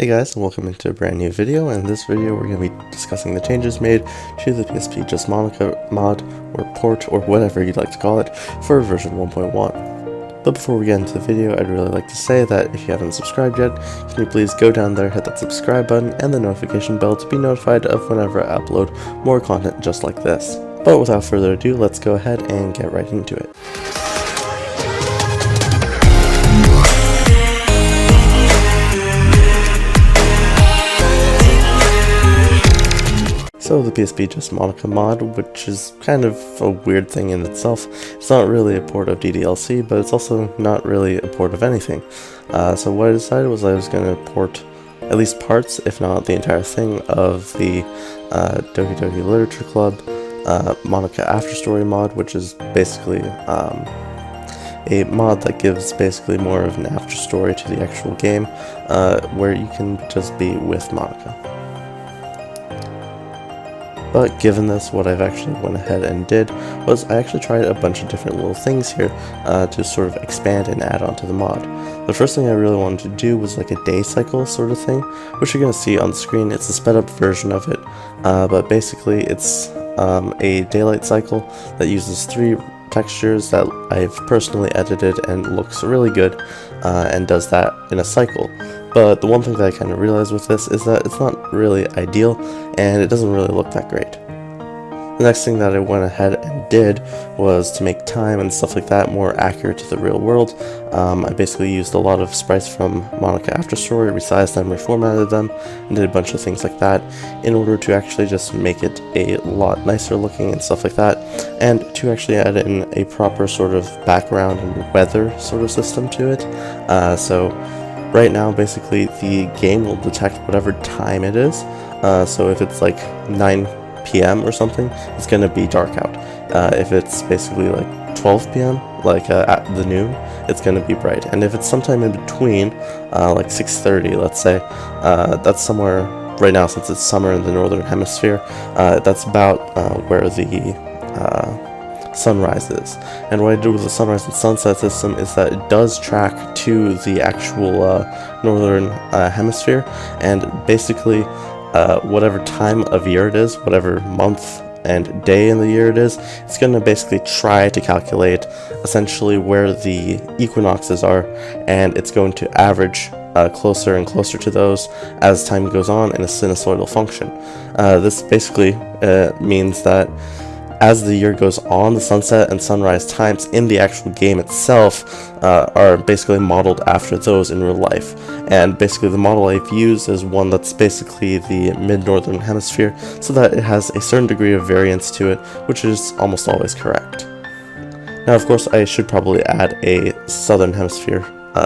Hey guys, and welcome into a brand new video. And in this video we're going to be discussing the changes made to the PSP Just Monika mod, or port, or whatever you'd like to call it, for version 1.1. But before we get into the video, I'd really like to say that if you haven't subscribed yet, can you please go down there, hit that subscribe button and the notification bell to be notified of whenever I upload more content just like this. But without further ado, let's go ahead and get right into it. So the PSP Just Monika mod, which is kind of a weird thing in itself. It's not really a port of DDLC, but it's also not really a port of anything. So what I decided was I was going to port at least parts, if not the entire thing, of the Doki Doki Literature Club Monika After Story mod, which is basically a mod that gives basically more of an after story to the actual game, where you can just be with Monika. But given this, what I've actually went ahead and did was I actually tried a bunch of different little things here to sort of expand and add on to the mod. The first thing I really wanted to do was like a day cycle sort of thing, which you're going to see on the screen. It's a sped up version of it, but basically it's a daylight cycle that uses 3 textures that I've personally edited and looks really good, and does that in a cycle. But the one thing that I kind of realized with this is that it's not really ideal, and it doesn't really look that great. The next thing that I went ahead and did was to make time and stuff like that more accurate to the real world. I basically used a lot of sprites from Monika After Story, resized them, reformatted them, and did a bunch of things like that in order to actually just make it a lot nicer looking and stuff like that, and to actually add in a proper sort of background and weather sort of system to it. So right now, basically, the game will detect whatever time it is. So if it's like 9 p.m. or something, it's going to be dark out. If it's basically like 12 p.m., like at the noon, it's going to be bright. And if it's sometime in between, like 6:30, let's say, that's somewhere right now, since it's summer in the northern hemisphere, that's about where the sunrise is. And what I did with the sunrise and sunset system is that it does track to the actual northern hemisphere, and basically whatever time of year it is, whatever month and day in the year it is, it's going to basically try to calculate essentially where the equinoxes are, and it's going to average closer and closer to those as time goes on in a sinusoidal function. This basically means that as the year goes on, the sunset and sunrise times in the actual game itself are basically modeled after those in real life. And basically the model I've used is one that's basically the mid-northern hemisphere, so that it has a certain degree of variance to it, which is almost always correct. Now, of course, I should probably add a southern hemisphere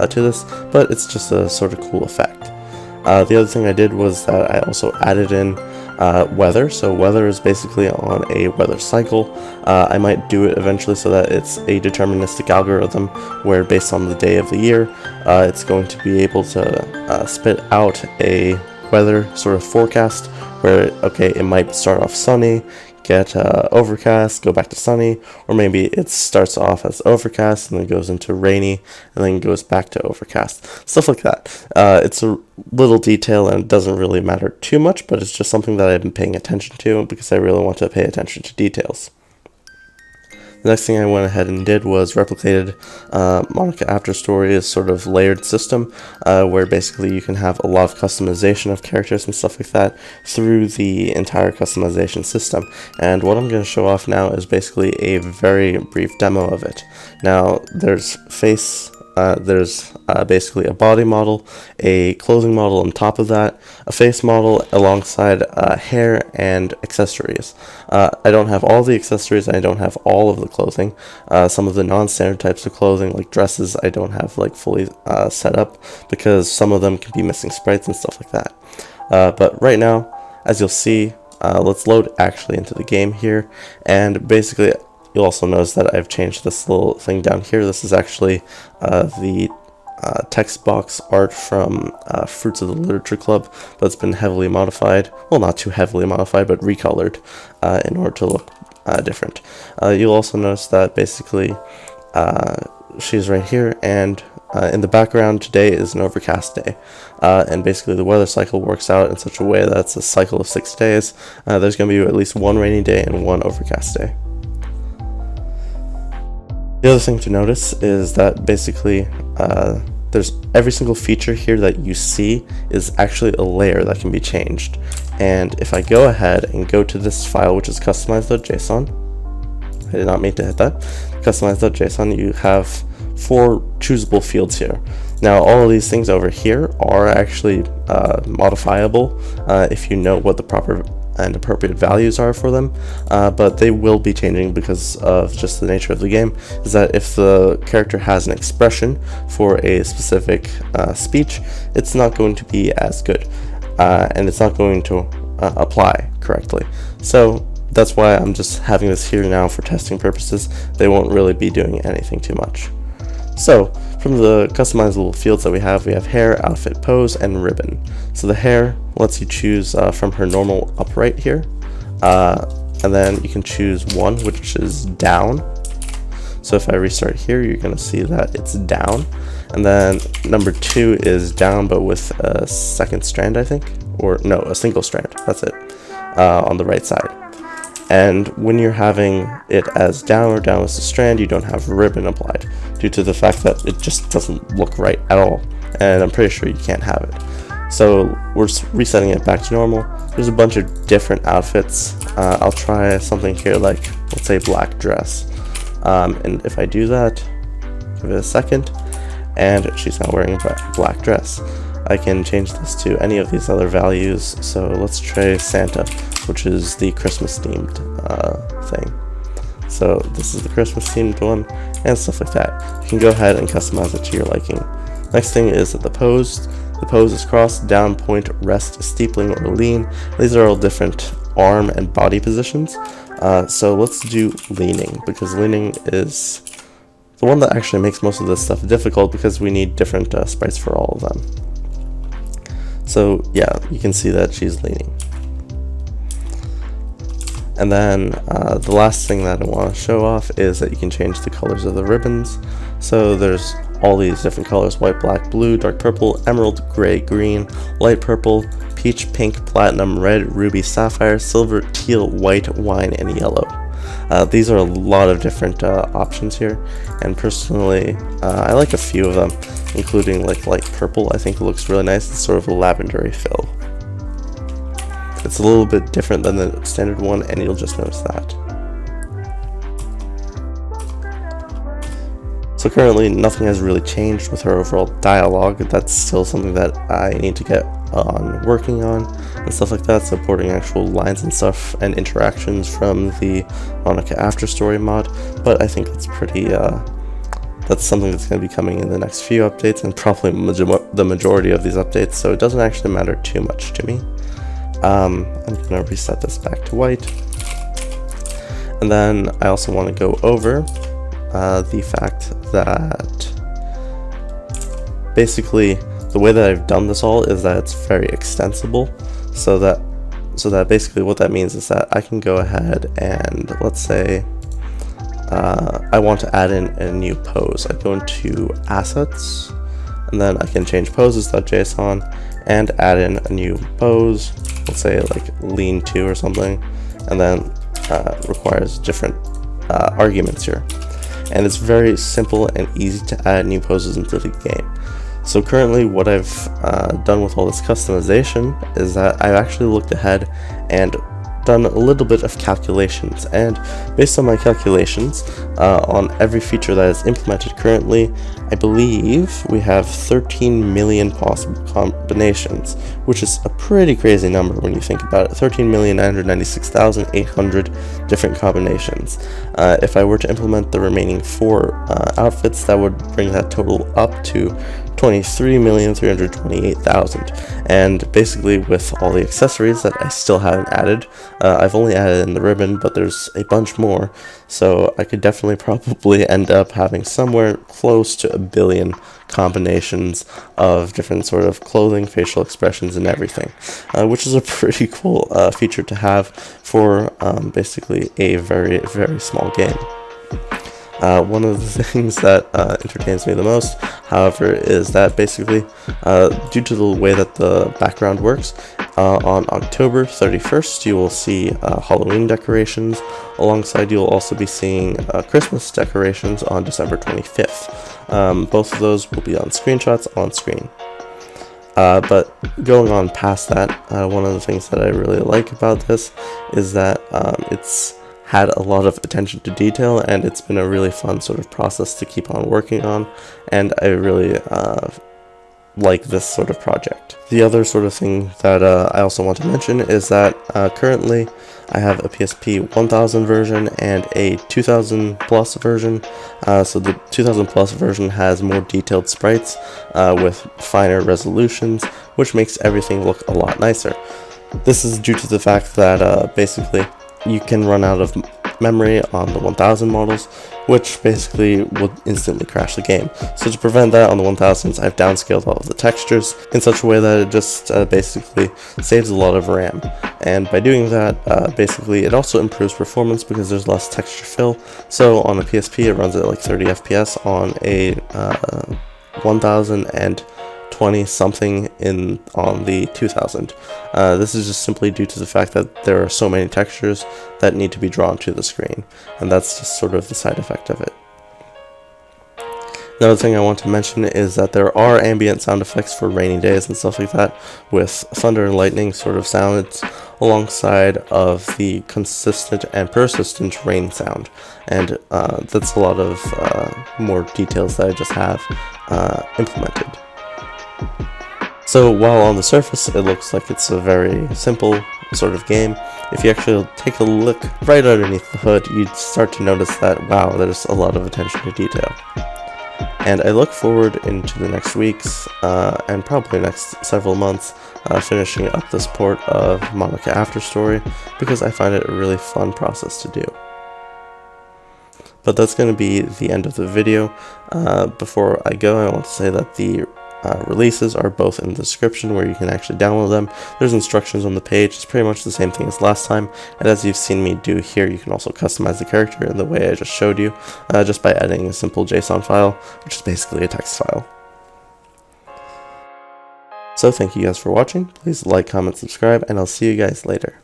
to this, but it's just a sort of cool effect. The other thing I did was that I also added in weather. So weather is basically on a weather cycle. I might do it eventually so that it's a deterministic algorithm where, based on the day of the year, it's going to be able to spit out a weather sort of forecast where, okay, it might start off sunny, get overcast, go back to sunny, or maybe it starts off as overcast and then goes into rainy and then goes back to overcast, stuff like that. It's a little detail and it doesn't really matter too much, but it's just something that I've been paying attention to because I really want to pay attention to details. The next thing I went ahead and did was replicated Monika After Story's sort of layered system, where basically you can have a lot of customization of characters and stuff like that through the entire customization system. And what I'm going to show off now is basically a very brief demo of it. Now, there's there's basically a body model, a clothing model on top of that, a face model alongside hair and accessories. I don't have all the accessories, I don't have all of the clothing. Some of the non-standard types of clothing, like dresses, I don't have like fully set up because some of them can be missing sprites and stuff like that. But right now, as you'll see, let's load actually into the game here, and basically you'll also notice that I've changed this little thing down here. This is actually the text box art from Fruits of the Literature Club, but it's been heavily modified. Well, not too heavily modified, but recolored in order to look different. You'll also notice that basically she's right here, and in the background today is an overcast day, and basically the weather cycle works out in such a way that it's a cycle of 6 days. There's going to be at least one rainy day and one overcast day. The other thing to notice is that basically there's every single feature here that you see is actually a layer that can be changed. And if I go ahead and go to this file, which is customize.json, I did not mean to hit that, customize.json, you have 4 choosable fields here. Now all of these things over here are actually modifiable if you know what the proper and appropriate values are for them, but they will be changing because of just the nature of the game, is that if the character has an expression for a specific speech, it's not going to be as good, and it's not going to apply correctly. So that's why I'm just having this here now for testing purposes. They won't really be doing anything too much. So from the customizable fields that we have hair, outfit, pose, and ribbon. So the hair lets you choose from her normal upright here, and then you can choose one, which is down. So if I restart here, you're going to see that it's down. And then number 2 is down, but with a second strand, I think, or no, a single strand. That's it, on the right side. And when you're having it as down or down as a strand, you don't have ribbon applied due to the fact that it just doesn't look right at all. And I'm pretty sure you can't have it. So we're resetting it back to normal. There's a bunch of different outfits. I'll try something here like, let's say, black dress. And if I do that, give it a second, and she's now wearing a black dress. I can change this to any of these other values. So let's try Santa, which is the Christmas themed thing. So this is the Christmas themed one and stuff like that. You can go ahead and customize it to your liking. Next thing is that the pose. The pose is cross, down, point, rest, steepling, or lean. These are all different arm and body positions. So let's do leaning, because leaning is the one that actually makes most of this stuff difficult because we need different sprites for all of them. So yeah, you can see that she's leaning. And then the last thing that I want to show off is that you can change the colors of the ribbons. So there's all these different colors: white, black, blue, dark purple, emerald, gray, green, light purple, peach, pink, platinum, red, ruby, sapphire, silver, teal, white, wine, and yellow. These are a lot of different options here, and personally I like a few of them, including like light purple. I think it looks really nice. It's sort of a lavendery fill. It's a little bit different than the standard one, and you'll just notice that. So currently nothing has really changed with her overall dialogue. That's still something that I need to get on working on and stuff like that, supporting actual lines and stuff and interactions from the Monika After Story mod. But I think it's pretty that's something that's going to be coming in the next few updates, and probably the majority of these updates, so it doesn't actually matter too much to me. I'm going to reset this back to white, and then I also want to go over the fact that basically the way that I've done this all is that it's very extensible, so that basically what that means is that I can go ahead and, let's say I want to add in a new pose. I go into assets, and then I can change poses.json and add in a new pose, let's say like lean to or something, and then requires different arguments here. And it's very simple and easy to add new poses into the game. So currently what I've done with all this customization is that I've actually looked ahead and done a little bit of calculations, and based on my calculations on every feature that is implemented currently, I believe we have 13 million possible combinations, which is a pretty crazy number when you think about it. 13,996,800 different combinations. If I were to implement the remaining 4 outfits, that would bring that total up to 23,328,000. And basically with all the accessories that I still haven't added, I've only added in the ribbon, but there's a bunch more, so I could definitely probably end up having somewhere close to 1 billion combinations of different sort of clothing, facial expressions, and everything, which is a pretty cool feature to have for basically a very, very small game. One of the things that entertains me the most, however, is that basically, due to the way that the background works, on October 31st, you will see Halloween decorations. Alongside, you'll also be seeing Christmas decorations on December 25th. Both of those will be on screenshots on screen. But going on past that, one of the things that I really like about this is that it's had a lot of attention to detail, and it's been a really fun sort of process to keep on working on, and I really like this sort of project. The other sort of thing that I also want to mention is that currently I have a PSP 1000 version and a 2000 plus version. So the 2000 plus version has more detailed sprites with finer resolutions, which makes everything look a lot nicer. This is due to the fact that basically you can run out of memory on the 1000 models, which basically would instantly crash the game. So to prevent that on the 1000s, I've downscaled all of the textures in such a way that it just basically saves a lot of RAM. And by doing that, basically it also improves performance because there's less texture fill. So on a PSP it runs at like 30 FPS, on a 1020 something on the 2000. This is just simply due to the fact that there are so many textures that need to be drawn to the screen, and that's just sort of the side effect of it. Another thing I want to mention is that there are ambient sound effects for rainy days and stuff like that, with thunder and lightning sort of sounds alongside of the consistent and persistent rain sound, and that's a lot of more details that I just have implemented. So while on the surface it looks like it's a very simple sort of game, if you actually take a look right underneath the hood, you'd start to notice that, wow, there's a lot of attention to detail. And I look forward into the next weeks, and probably next several months, finishing up this port of Monika After Story, because I find it a really fun process to do. But that's going to be the end of the video. Before I go, I want to say that the releases are both in the description where you can actually download them. There's instructions on the page. It's pretty much the same thing as last time, and as you've seen me do here, you can also customize the character in the way I just showed you, just by adding a simple JSON file, which is basically a text file. So thank you guys for watching. Please like, comment, subscribe, and I'll see you guys later.